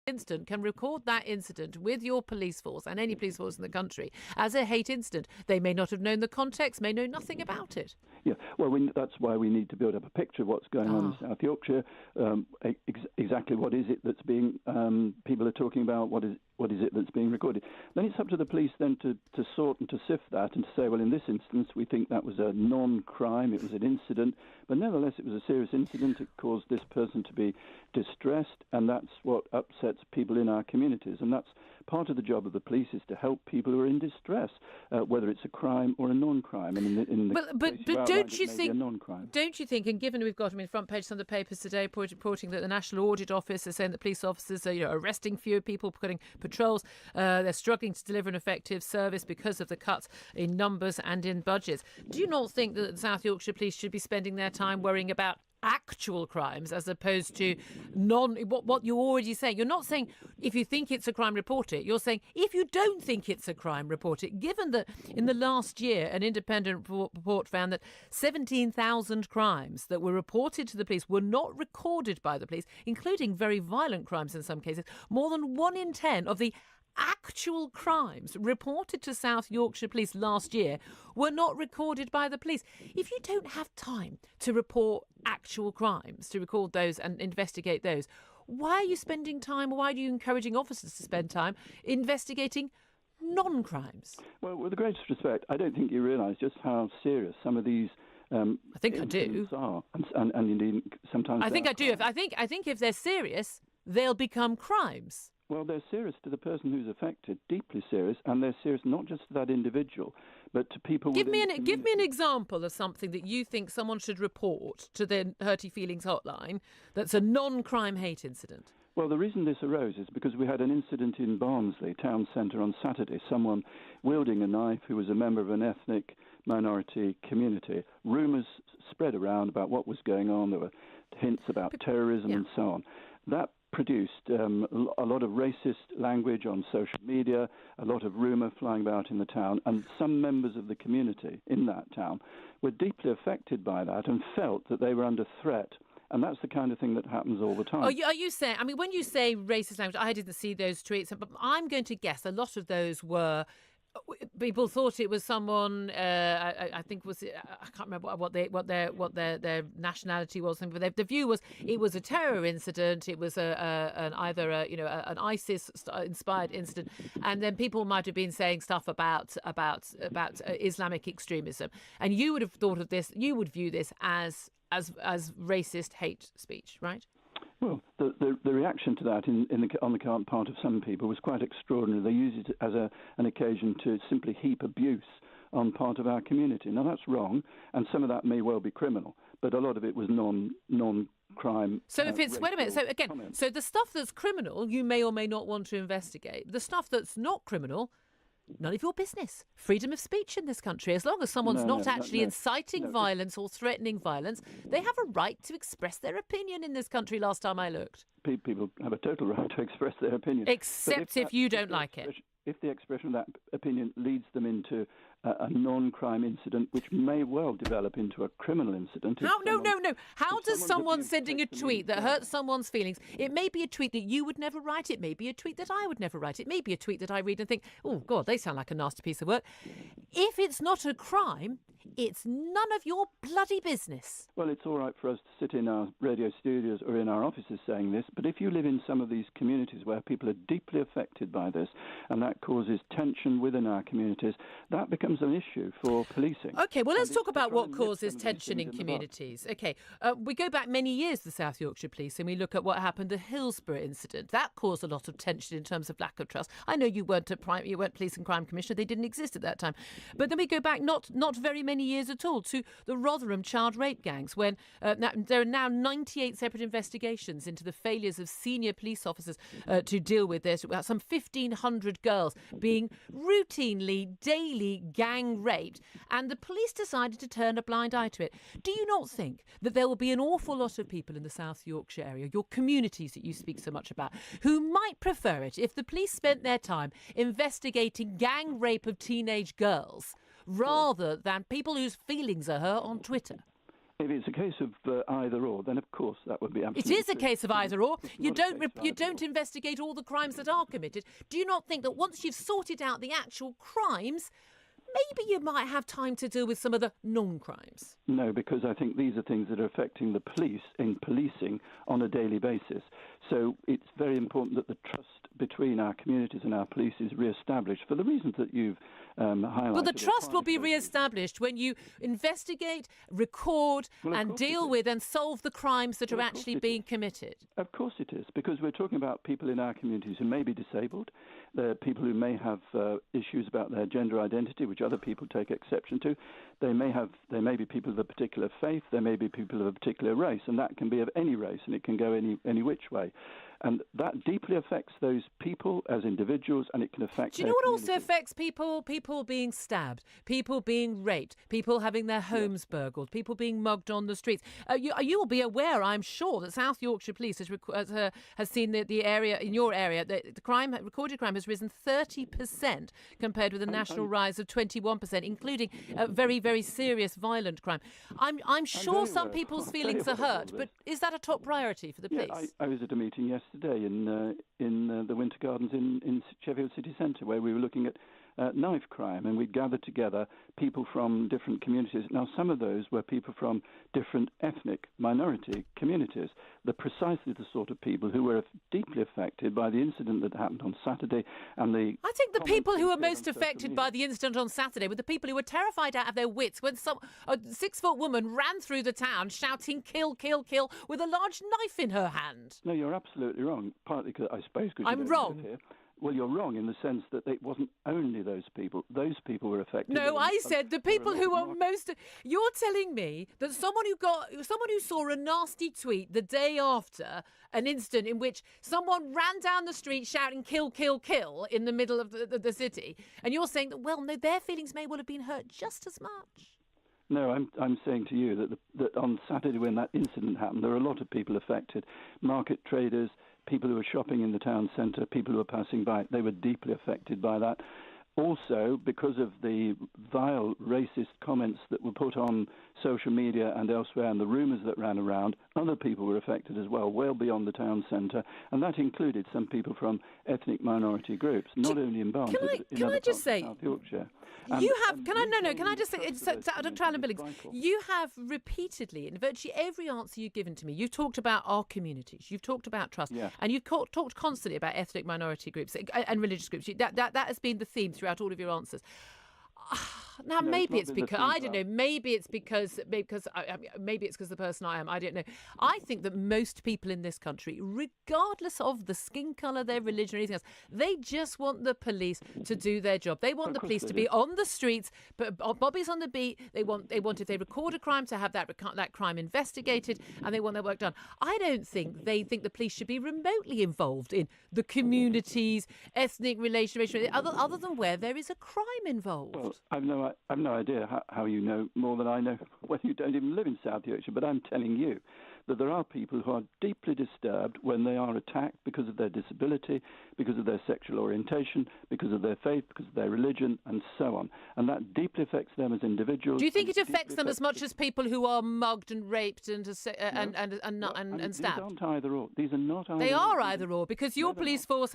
incident can record that incident with your police force and any police force in the country as a hate incident. They may not have known the context, may know nothing about it. Yeah, well, that's why we need to build up a picture of what's going on in South Yorkshire. Exactly what is it that's being people are talking about? What is it that's being recorded? Then it's up to the police then to sort and to sift that and to say, well, in this instance, we think that was a non-crime, it was an incident, but nevertheless, it was a serious incident. It caused this person to be distressed, and that's what upsets people in our communities. And that's part of the job of the police, is to help people who are in distress, whether it's a crime or a non-crime. And but don't you think, and given we've got front page some of the papers today reporting that the National Audit Office is saying that police officers are arresting fewer people, putting patrols, they're struggling to deliver an effective service because of the cuts in numbers and in budgets. Do you not think that the South Yorkshire Police should be spending their time worrying about actual crimes as opposed to what you're already saying? You're not saying if you think it's a crime, report it. You're saying if you don't think it's a crime, report it. Given that in the last year, an independent report found that 17,000 crimes that were reported to the police were not recorded by the police, including very violent crimes in some cases, more than 1 in 10 of the actual crimes reported to South Yorkshire Police last year were not recorded by the police. If you don't have time to report actual crimes, to record those and investigate those, why are you spending time, or why are you encouraging officers to spend time investigating non-crimes? Well, with the greatest respect, I don't think you realise just how serious some of these I think I do. Are. And indeed, sometimes I think I do. I think if they're serious, they'll become crimes. Well, they're serious to the person who's affected, deeply serious, and they're serious not just to that individual, but to people. Give me an example of something that you think someone should report to the hurty-feelings hotline that's a non-crime hate incident. Well, the reason this arose is because we had an incident in Barnsley town centre on Saturday. Someone wielding a knife who was a member of an ethnic minority community. Rumours spread around about what was going on. There were hints about terrorism and so on. That produced a lot of racist language on social media, a lot of rumour flying about in the town, and some members of the community in that town were deeply affected by that and felt that they were under threat. And that's the kind of thing that happens all the time. Are you saying, when you say racist language, I didn't see those tweets, but I'm going to guess a lot of those were, people thought it was someone. I think I can't remember what their nationality was, but the view was it was a terror incident. It was an ISIS inspired incident, and then people might have been saying stuff about Islamic extremism, and you would have thought of this. You would view this as racist hate speech, right? Well, the reaction to that on the part of some people was quite extraordinary. They used it as an occasion to simply heap abuse on part of our community. Now, that's wrong, and some of that may well be criminal, but a lot of it was non-crime. So if it's, wait a minute, so again, so the stuff that's criminal, you may or may not want to investigate. The stuff that's not criminal, none of your business. Freedom of speech in this country. As long as someone's not actually inciting violence or threatening violence, they have a right to express their opinion in this country last time I looked. People have a total right to express their opinion. Except if you don't like it. If the expression of that opinion leads them into a non-crime incident, which may well develop into a criminal incident. No. How does someone sending a tweet that hurts someone's feelings, it may be a tweet that you would never write, it may be a tweet that I would never write, it may be a tweet that I read and think, oh, God, they sound like a nasty piece of work. If it's not a crime, it's none of your bloody business. Well, it's all right for us to sit in our radio studios or in our offices saying this, but if you live in some of these communities where people are deeply affected by this, and that causes tension within our communities, that becomes an issue for policing. OK, well, let's talk about what causes tension in communities. OK, we go back many years, the South Yorkshire Police, and we look at what happened, the Hillsborough incident. That caused a lot of tension in terms of lack of trust. I know you weren't Police and Crime Commissioner. They didn't exist at that time. But then we go back not very many years at all to the Rotherham child rape gangs, when there are now 98 separate investigations into the failures of senior police officers to deal with this. Some 1,500 girls being routinely, daily gang raped, and the police decided to turn a blind eye to it. Do you not think that there will be an awful lot of people in the South Yorkshire area, your communities that you speak so much about, who might prefer it if the police spent their time investigating gang rape of teenage girls rather than people whose feelings are hurt on Twitter? If it's a case of either or, then of course that would be absolutely. It is a case of either or. You don't investigate all the crimes that are committed. Do you not think that once you've sorted out the actual crimes, maybe you might have time to deal with some of the non-crimes? No, because I think these are things that are affecting the police in policing on a daily basis. So it's very important that the trust between our communities and our police is re-established for the reasons that you've highlighted. Well, the trust will be re-established when you investigate, record and deal with and solve the crimes that are actually being committed. Of course it is, because we're talking about people in our communities who may be disabled. There are people who may have issues about their gender identity, which other people take exception to. There may be people of a particular faith. There may be people of a particular race, and that can be of any race, and it can go any which way. And that deeply affects those people as individuals, and it can affect. Do you know what also affects people? People being stabbed, people being raped, people having their homes burgled, people being mugged on the streets. You will be aware, I'm sure, that South Yorkshire Police has seen the area in your area the recorded crime has risen 30% compared with a national rise of 21%, including very, very serious violent crime. I'm sure some people's feelings are hurt, but is that a top priority for the police? Yeah, I was at a meeting yesterday in the Winter Gardens in Sheffield City Centre, where we were looking at knife crime, and we gathered together people from different communities. Now, some of those were people from different ethnic minority communities, precisely the sort of people who were deeply affected by the incident that happened on Saturday. And I think the people who were most affected by the incident on Saturday were the people who were terrified out of their wits when a 6-foot woman ran through the town shouting "kill, kill, kill" with a large knife in her hand. No, you're absolutely wrong. Partly because I suppose I'm wrong. Here. Well, you're wrong in the sense that it wasn't only those people. Those people were affected. No, I said the people who were most. You're telling me that someone who saw a nasty tweet the day after an incident in which someone ran down the street shouting "kill, kill, kill" in the middle of the city, and you're saying that no, their feelings may well have been hurt just as much. No, I'm saying to you that on Saturday when that incident happened, there were a lot of people affected, market traders, people who were shopping in the town centre, people who were passing by. They were deeply affected by that. Also, because of the vile racist comments that were put on social media and elsewhere and the rumours that ran around, other people were affected as well beyond the town centre, and that included some people from ethnic minority groups, not only in Barnes, but in other parts of South Yorkshire. You have repeatedly, in virtually every answer you've given to me, you've talked about our communities, you've talked about trust, and you've talked constantly about ethnic minority groups and religious groups. That has been the theme throughout all of your answers. Now, maybe it's because I don't know. Maybe it's because the person I am. I don't know. I think that most people in this country, regardless of the skin colour, their religion, or anything else, they just want the police to do their job. They want the police to be on the streets, but Bobby's on the beat. They want if they record a crime to have that crime investigated, and they want their work done. I don't think they think the police should be remotely involved in the communities, ethnic relations, other than where there is a crime involved. Well, I've no idea how you know more than I know when you don't even live in South Yorkshire, but I'm telling you that there are people who are deeply disturbed when they are attacked because of their disability, because of their sexual orientation, because of their faith, because of their religion, and so on. And that deeply affects them as individuals. Do you think it affects them as much as people who are mugged and raped and stabbed? These aren't either or. These are not either or. They are either or, because your police force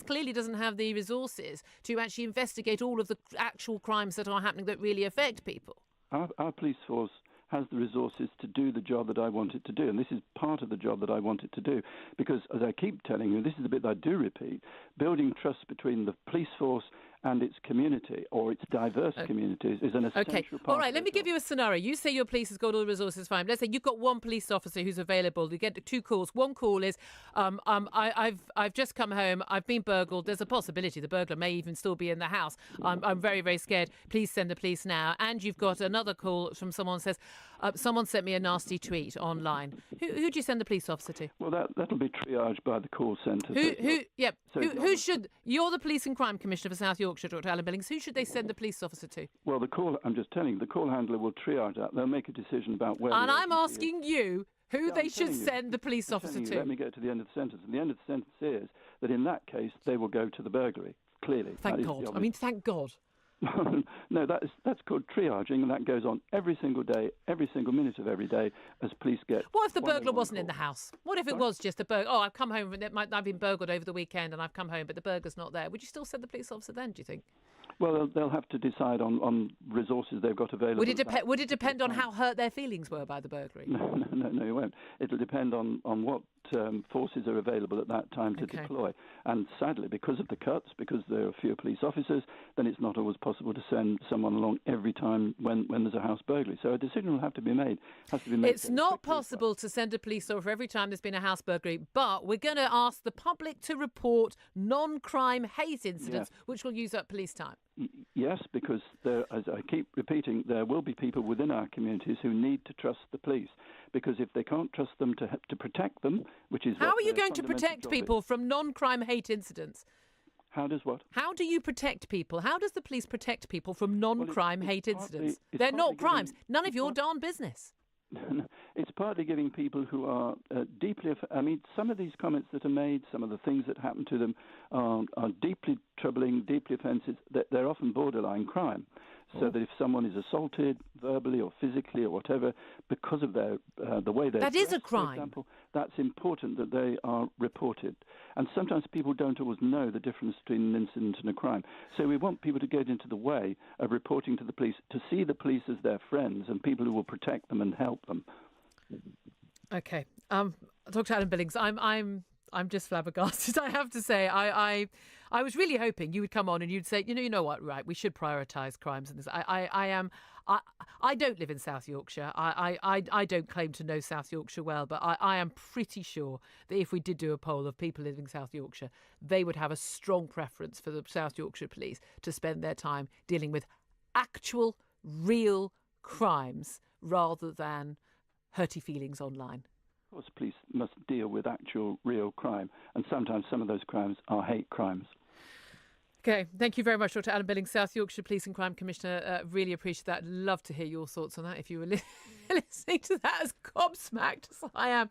clearly doesn't have the resources to actually investigate all of the actual crimes that are happening that really affect people. Our police force has the resources to do the job that I want it to do. And this is part of the job that I want it to do. Because, as I keep telling you, this is the bit that I do repeat, building trust between the police force and its community, or its diverse communities, is an essential part. All right, let me give you a scenario. You say your police has got all the resources, fine. Let's say you've got one police officer who's available. You get 2 calls. One call is, I've just come home. I've been burgled. There's a possibility the burglar may even still be in the house. I'm very, very scared. Please send the police now. And you've got another call from someone who says, someone sent me a nasty tweet online. Who do you send the police officer to? Well, that'll be triaged by the call centre. Who should? You're the Police and Crime Commissioner for South Yorkshire, Dr. Alan Billings. Who should they send the police officer to? Well, I'm just telling you, the call handler will triage that. They'll make a decision about where. And I'm asking you who they should send the police officer to. Let me get to the end of the sentence. And the end of the sentence is that in that case, they will go to the burglary. Clearly. Thank God. Thank God. No, that's called triaging, and that goes on every single day, every single minute of every day, as police get. What if the burglar wasn't in the house? What if it was just a burglar? Oh, I've come home, and I've been burgled over the weekend, and I've come home, but the burglar's not there. Would you still send the police officer then, do you think? Well, they'll have to decide on resources they've got available. Would it depend on how hurt their feelings were by the burglary? No, it won't. It'll depend on what forces are available at that time to deploy. And sadly, because of the cuts, because there are fewer police officers, then it's not always possible to send someone along every time when there's a house burglary. So a decision will have to be made. It's not possible to send a police officer every time there's been a house burglary, but we're going to ask the public to report non-crime hate incidents, which will use up police time. Yes, because as I keep repeating, there will be people within our communities who need to trust the police, because if they can't trust them to protect them, which is how are you going to protect people from non-crime hate incidents? How does what? How do you protect people? How does the police protect people from non-crime hate incidents? They're not crimes. None of your darn business. It's partly giving people who are deeply... I mean, some of these comments that are made, some of the things that happen to them are deeply troubling, deeply offensive. They're often borderline crime. So that if someone is assaulted verbally or physically or whatever, because of the way they're dressed, is a crime. For example, that's important that they are reported. And sometimes people don't always know the difference between an incident and a crime. So we want people to get into the way of reporting to the police, to see the police as their friends and people who will protect them and help them. Okay. Dr. Alan Billings, I'm just flabbergasted. I have to say, I was really hoping you would come on and you'd say, you know what, right, we should prioritise crimes. And I don't live in South Yorkshire. I don't claim to know South Yorkshire well, but I am pretty sure that if we did do a poll of people living in South Yorkshire, they would have a strong preference for the South Yorkshire police to spend their time dealing with actual, real crimes rather than hurty feelings online. Of course, police must deal with actual, real crime, and sometimes some of those crimes are hate crimes. Okay, thank you very much, Dr. Alan Billings, South Yorkshire Police and Crime Commissioner. Really appreciate that. Love to hear your thoughts on that if you were listening to that as gobsmacked as I am.